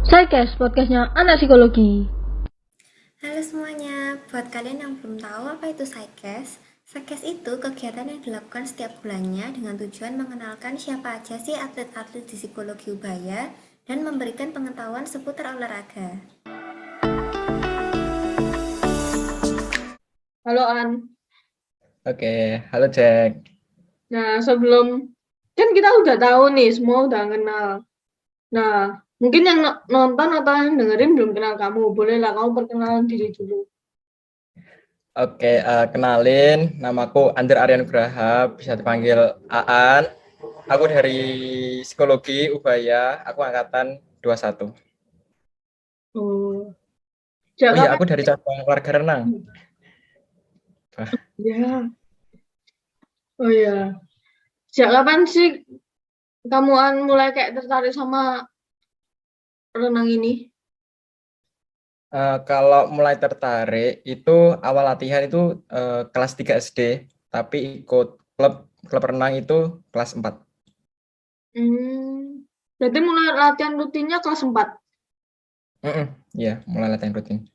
Psycast, podcastnya anak psikologi. Halo semuanya, buat kalian yang belum tahu apa itu Psycast itu kegiatan yang dilakukan setiap bulannya dengan tujuan mengenalkan siapa aja sih atlet-atlet di psikologi Ubaya dan memberikan pengetahuan seputar olahraga. Halo An. Oke, halo Jack. Nah, sebelum kan kita udah tahu nih, semua udah kenal. Nah, mungkin yang nonton atau yang dengerin belum kenal kamu. Bolehlah kamu perkenalan diri dulu. Oke, kenalin, namaku Ander Aryan Nugraha, bisa dipanggil Aan. Aku dari Psikologi Ubaya, aku angkatan 21. Oh, sejak Oh iya, kapan? aku dari cabang olahraga renang. Ya, oh ya. Sejak kapan sih kamu An mulai kayak tertarik sama renang ini? Kalau mulai tertarik, itu awal latihan itu kelas 3 SD, tapi ikut klub renang itu kelas 4. Berarti mulai latihan rutinnya kelas 4. Iya, mulai latihan rutin.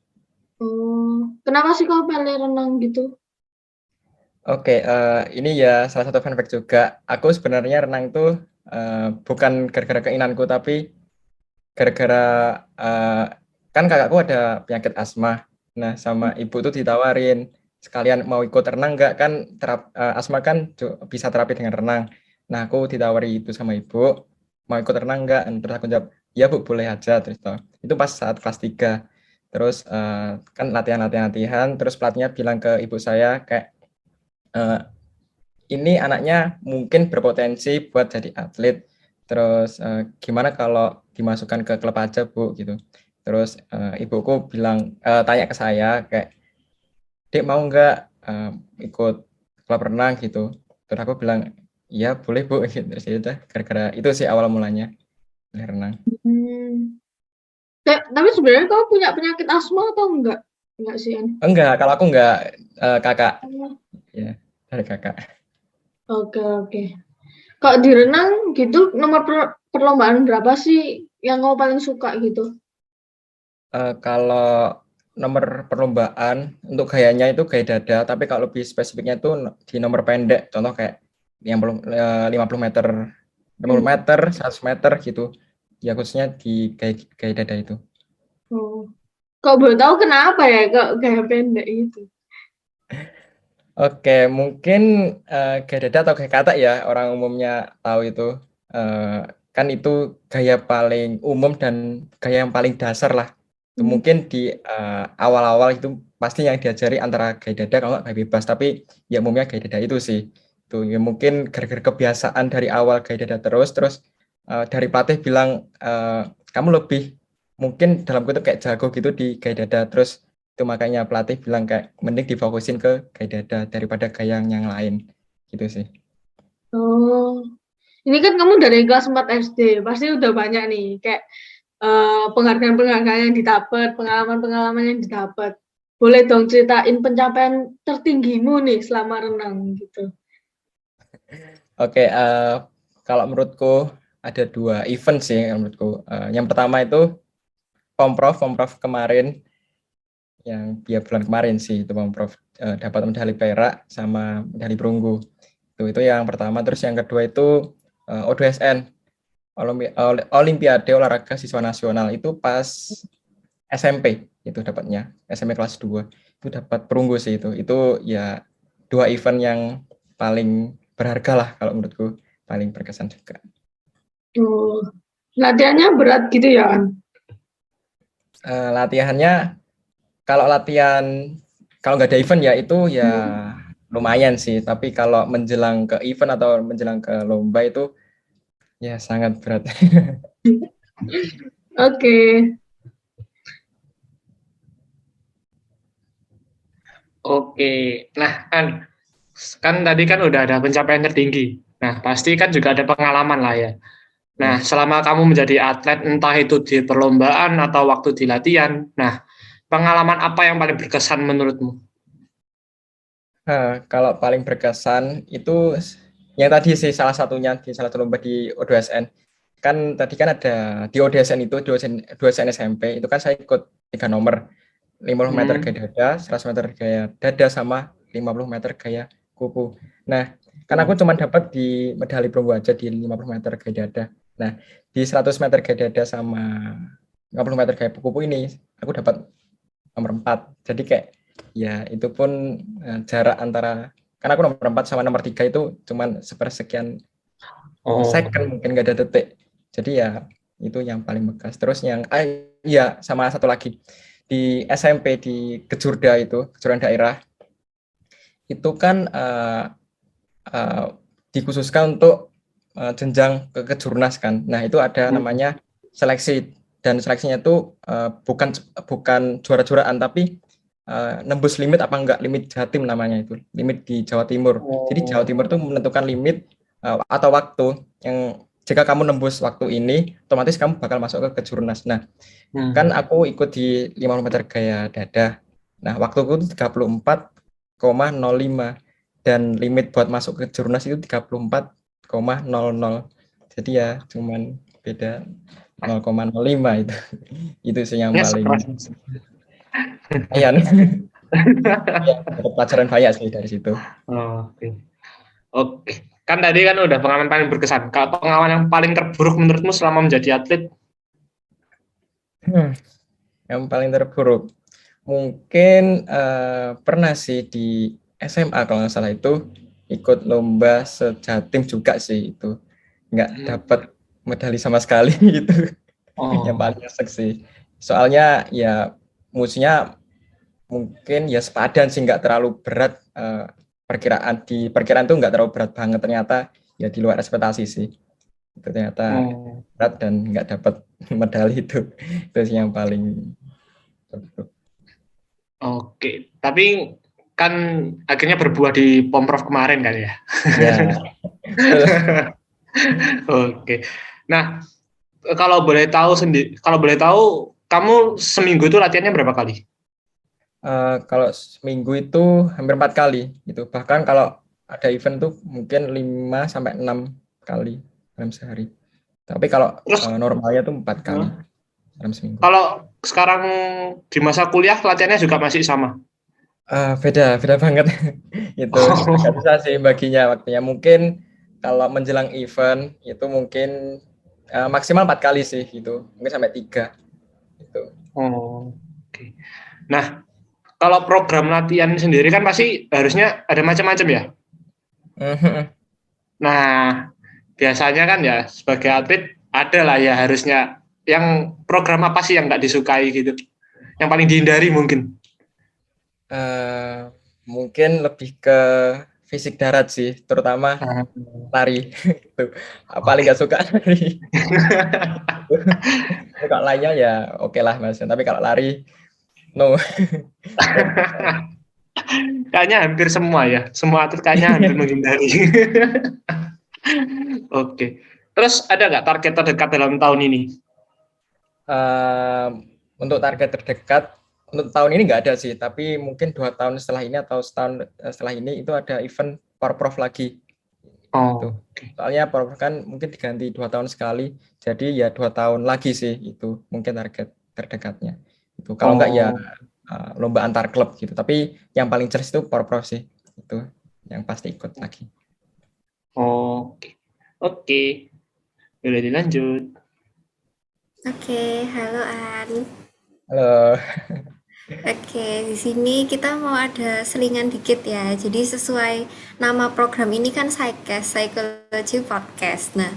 Oh, kenapa sih kau pilih renang gitu? Oke, ini ya salah satu fun fact juga. Aku sebenarnya renang itu bukan gara-gara keinginanku, tapi gara-gara kan kakakku ada penyakit asma. Nah, sama ibu tuh ditawarin sekalian mau ikut renang nggak, kan asma kan bisa terapi dengan renang. Nah, aku ditawari itu sama ibu, mau ikut renang nggak? Terus aku jawab, ya Bu, boleh aja. Terus itu pas saat kelas 3. Terus kan latihan, terus pelatihnya bilang ke ibu saya kayak, eh, ini anaknya mungkin berpotensi buat jadi atlet. Terus gimana kalau dimasukkan ke klub aja Bu gitu. Terus ibuku bilang, tanya ke saya kayak, Dek mau nggak ikut klub renang gitu. Terus aku bilang, iya boleh Bu. Terus ya udah, gara-gara itu sih awal mulanya belajar renang. Hmm. Tapi sebenarnya kau punya penyakit asma atau enggak? Enggak sih, An. Enggak, kalau aku enggak, kakak Oh, ya, dari kakak. oke, oke. Kalau di renang gitu, nomor perlombaan berapa sih yang kau paling suka gitu? Kalau nomor perlombaan untuk gayanya itu gaya dada, tapi kalau lebih spesifiknya itu di nomor pendek, contoh kayak yang belum 50 meter, 50 Hmm. meter, 100 meter gitu. Ya khususnya di gaya dada itu. Oh. Kau boleh tahu kenapa ya kok gaya pendek itu? Oke, mungkin gaya dada atau gaya kata ya orang umumnya tahu itu. Eh, kan itu gaya paling umum dan gaya yang paling dasar lah. Itu Hmm. mungkin di awal-awal itu pasti yang diajari antara gaya dada kalau nggak gaya bebas, tapi ya umumnya gaya dada itu sih. Itu ya mungkin gara-gara kebiasaan dari awal gaya dada terus dari pelatih bilang, kamu lebih mungkin dalam kutip kayak jago gitu di gaya dada, terus itu makanya pelatih bilang kayak mending difokusin ke gaya dada daripada gaya yang lain gitu sih. Oh, ini kan kamu dari kelas 4 SD, pasti udah banyak nih, kayak penghargaan-penghargaan yang didapat, pengalaman-pengalaman yang didapat. Boleh dong ceritain pencapaian tertinggimu nih selama renang gitu. Oke, kalau menurutku ada 2 event sih menurutku. Yang pertama itu Pomprov kemarin, yang ya bulan kemarin sih itu Pomprov dapat medali perak sama medali perunggu. Itu yang pertama. Terus yang kedua itu O2SN, Olimpiade Olahraga Siswa Nasional, itu pas SMP itu dapatnya, SMP kelas 2 itu dapat perunggu sih itu. Itu ya 2 event yang paling berharga lah kalau menurutku, paling berkesan juga. Oh, latihannya berat gitu ya, An? Latihannya kalau latihan kalau nggak ada event ya itu ya lumayan sih, tapi kalau menjelang ke event atau menjelang ke lomba itu ya sangat berat. Oke. Oke, nah kan tadi kan udah ada pencapaian tertinggi. Nah, pasti kan juga ada pengalaman lah ya. Nah, Ya. selama kamu menjadi atlet, entah itu di perlombaan atau waktu di latihan, nah, pengalaman apa yang paling berkesan menurutmu? Kalau paling berkesan itu yang tadi sih, salah satunya di salah satu lomba di O2SN. kan tadi kan ada di ODSN itu, dosen SMP, itu kan saya ikut 3 nomor, 50 meter gaya dada, 100 meter gaya dada, sama 50 meter gaya kuku. Nah, kan aku cuma dapat di medali perunggu aja di 50 meter gaya dada. Nah, di 100 meter gaya dada sama 50 meter gaya kuku ini, aku dapat nomor 4. Jadi kayak, ya itu pun jarak antara, kan aku nomor 4 sama nomor 3 itu cuman sepersekian second, mungkin nggak ada detik. Jadi ya itu yang paling bekas. Terus yang ya sama satu lagi di SMP di Kejurda itu, kejuruan daerah itu kan dikhususkan untuk jenjang ke kejurnas kan. Nah itu ada namanya seleksi, dan seleksinya itu bukan juara-juaraan, tapi nembus limit apa enggak, limit Jatim namanya itu, limit di Jawa Timur. Jadi Jawa Timur itu menentukan limit atau waktu yang jika kamu nembus waktu ini, otomatis kamu bakal masuk ke kejurnas. Nah, kan aku ikut di 50 meter gaya dada. Nah, waktuku itu 34,05 dan limit buat masuk ke jurnas itu 34,00. Jadi ya cuman beda 0,05 itu. Itu sih yang paling ya, dapat pelajaran banyak sih dari situ. Oke. Kan tadi kan udah pengalaman paling berkesan. Kalau pengalaman yang paling terburuk menurutmu selama menjadi atlet? Yang paling terburuk mungkin pernah sih di SMA kalau nggak salah itu ikut lomba sejatim juga sih, itu nggak dapat medali sama sekali itu. Yang paling nyesek sih. Soalnya ya musuhnya mungkin ya sepadan sih, nggak terlalu berat, perkiraan tuh nggak terlalu berat banget, ternyata ya di luar ekspektasi sih. Itu ternyata berat dan nggak dapat medali itu sih yang paling terburuk. Oke, tapi kan akhirnya berbuah di Pomprov kemarin kan ya? Ya. Oke. Nah, kalau boleh tahu kamu seminggu itu latihannya berapa kali? Kalau seminggu itu hampir 4 kali gitu. Bahkan kalau ada event tuh mungkin 5-6 kali dalam sehari. Tapi kalau normalnya tuh 4 kali dalam seminggu. Kalau sekarang di masa kuliah latihannya juga masih sama? Beda banget. Itu agak susah sih baginya waktunya. Mungkin kalau menjelang event itu mungkin maksimal 4 kali sih gitu. Mungkin sampai 3 gitu. Oke. Nah, kalau program latihan sendiri kan pasti harusnya ada macam-macam ya? Nah, biasanya kan ya sebagai atlet ada lah ya harusnya, yang program apa sih yang nggak disukai gitu? Yang paling dihindari mungkin? Mungkin lebih ke fisik darat sih, terutama lari. Itu paling nggak suka lari. Kalau lainnya ya oke lah Mas, tapi kalau lari no. Kayaknya hampir semua ya, semua atlet kayaknya hampir menghindari. Oke. Terus ada nggak target terdekat dalam tahun ini? Untuk target terdekat untuk tahun ini nggak ada sih, tapi mungkin 2 tahun setelah ini atau setahun setelah ini itu ada event Porprov lagi. Gitu. Soalnya Porprov kan mungkin diganti 2 tahun sekali, jadi ya 2 tahun lagi sih itu mungkin target terdekatnya. Itu kalau nggak ya lomba antar klub gitu. Tapi yang paling jelas itu Porprov sih, itu yang pasti ikut lagi. Oke. Boleh dilanjut. Oke, halo An. Halo. Oke, di sini kita mau ada selingan dikit ya. Jadi sesuai nama program ini kan Psychology Podcast. Nah,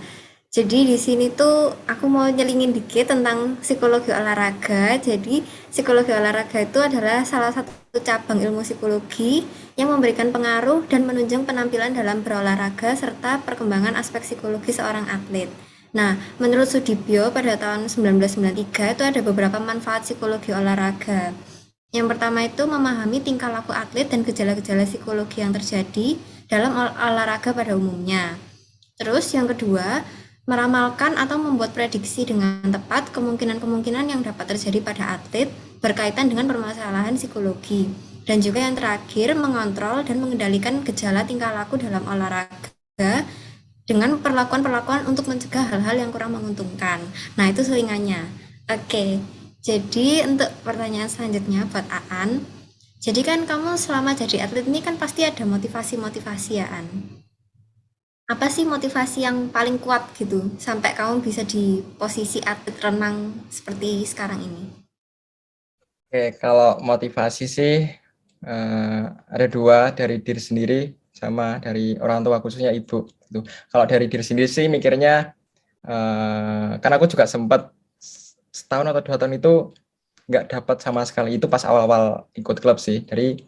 jadi di sini tuh aku mau nyelingin dikit tentang psikologi olahraga. Jadi psikologi olahraga itu adalah salah satu cabang ilmu psikologi yang memberikan pengaruh dan menunjang penampilan dalam berolahraga serta perkembangan aspek psikologi seorang atlet. Nah, menurut Sudibyo pada tahun 1993 itu ada beberapa manfaat psikologi olahraga. Yang pertama itu memahami tingkah laku atlet dan gejala-gejala psikologi yang terjadi dalam olahraga pada umumnya. Terus yang kedua, meramalkan atau membuat prediksi dengan tepat kemungkinan-kemungkinan yang dapat terjadi pada atlet berkaitan dengan permasalahan psikologi. Dan juga yang terakhir, mengontrol dan mengendalikan gejala tingkah laku dalam olahraga dengan perlakuan-perlakuan untuk mencegah hal-hal yang kurang menguntungkan. Nah, itu selingannya. Oke, jadi untuk pertanyaan selanjutnya buat Aan. Jadi kan kamu selama jadi atlet ini kan pasti ada motivasi-motivasi ya, Aan. Apa sih motivasi yang paling kuat gitu sampai kamu bisa di posisi atlet renang seperti sekarang ini? Oke, kalau motivasi sih ada dua, dari diri sendiri sama dari orang tua, khususnya ibu. Gitu. Kalau dari diri sendiri sih mikirnya, kan aku juga sempat setahun atau 2 tahun itu nggak dapat sama sekali, itu pas awal-awal ikut klub sih, dari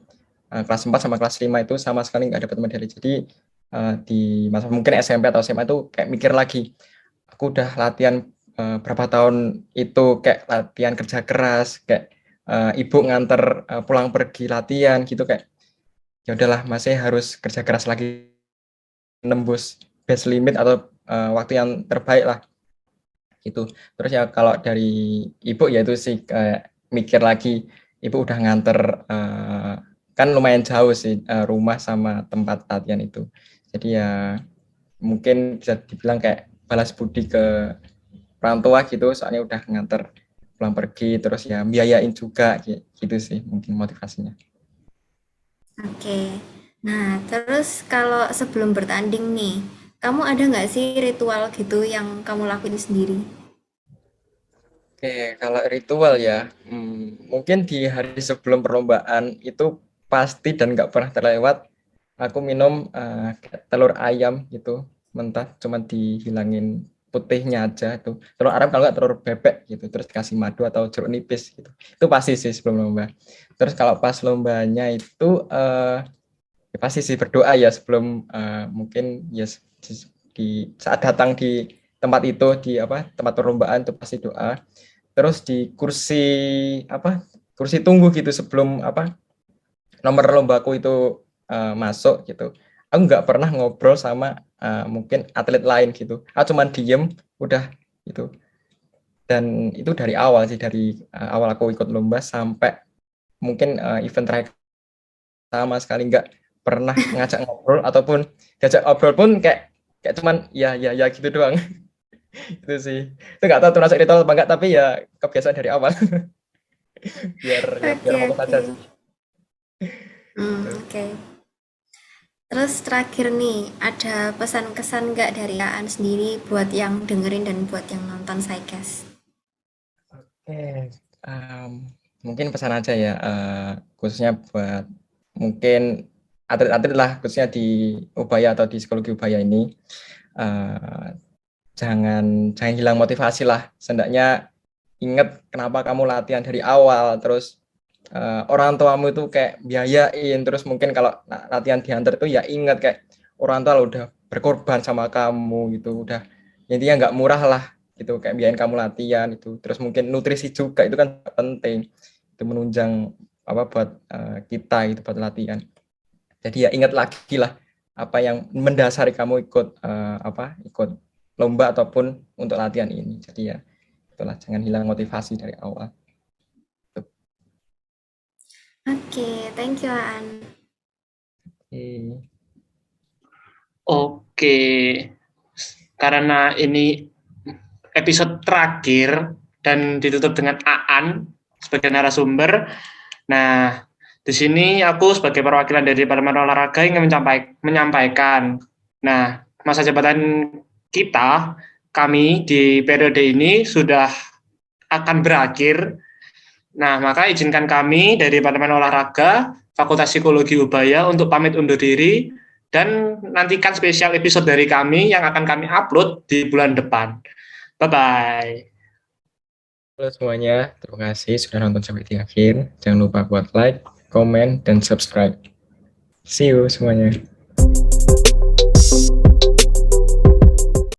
kelas 4 sama kelas 5 itu sama sekali nggak dapat medali. Jadi di masa mungkin SMP atau SMA itu kayak mikir lagi, aku udah latihan berapa tahun itu, kayak latihan kerja keras, kayak ibu nganter pulang pergi latihan gitu, kayak ya udahlah, masih harus kerja keras lagi nembus best limit atau waktu yang terbaik lah gitu. Terus ya kalau dari ibu ya itu sih kayak mikir lagi, ibu udah nganter kan lumayan jauh sih rumah sama tempat latihan itu. Jadi ya mungkin bisa dibilang kayak balas budi ke orang tua gitu, soalnya udah nganter pulang pergi, terus ya biayain juga gitu sih mungkin motivasinya. Oke. Nah, terus kalau sebelum bertanding nih, kamu ada nggak sih ritual gitu yang kamu lakuin sendiri? Oke, kalau ritual ya, mungkin di hari sebelum perlombaan itu pasti dan nggak pernah terlewat, aku minum telur ayam gitu, mentah, cuma dihilangin putihnya aja itu. Telur ayam, kalau nggak telur bebek gitu, terus dikasih madu atau jeruk nipis gitu. Itu pasti sih sebelum lomba. Terus kalau pas lombanya itu ya pasti sih berdoa ya sebelum mungkin ya di saat datang di tempat itu, di apa tempat perlombaan itu pasti doa. Terus di kursi tunggu gitu sebelum nomor lombaku itu masuk gitu, aku nggak pernah ngobrol sama mungkin atlet lain gitu, aku cuman diem udah gitu. Dan itu dari awal sih, dari awal aku ikut lomba sampai mungkin event terakhir, sama sekali nggak pernah ngajak ngobrol, ataupun diajak ngobrol pun kayak kayak cuman ya ya ya gitu doang. Itu sih, itu nggak tahu termasuk ritual apa enggak, tapi ya kebiasaan dari awal. Biar Oke, fokus oke. aja sih gitu. Oke. Terus terakhir nih, ada pesan kesan nggak dari Aan sendiri buat yang dengerin dan buat yang nonton Saikes? Oke, mungkin pesan aja ya, khususnya buat mungkin atlet-atlet lah, khususnya di Ubaya atau di psikologi Ubaya ini, eh, jangan hilang motivasi lah. Seenggaknya ingat kenapa kamu latihan dari awal, terus orang tuamu itu kayak biayain, terus mungkin kalau latihan diantar itu ya ingat kayak orang tua lo udah berkorban sama kamu gitu, udah intinya nggak murah lah gitu, kayak biayain kamu latihan itu. Terus mungkin nutrisi juga itu kan penting, itu menunjang buat kita itu buat latihan. Jadi ya ingat lagi lah apa yang mendasari kamu ikut lomba ataupun untuk latihan ini. Jadi ya itulah, jangan hilang motivasi dari awal. Oke, thank you Aan. Oke. Oke, karena ini episode terakhir dan ditutup dengan Aan sebagai narasumber. Nah, di sini aku sebagai perwakilan dari Departemen Olahraga ingin menyampaikan. Nah, masa jabatan kami di periode ini sudah akan berakhir. Nah, maka izinkan kami dari Departemen Olahraga Fakultas Psikologi Ubaya untuk pamit undur diri dan nantikan spesial episode dari kami yang akan kami upload di bulan depan. Bye-bye. Halo semuanya, terima kasih sudah nonton sampai di akhir. Jangan lupa buat like, komen, dan subscribe. See you semuanya.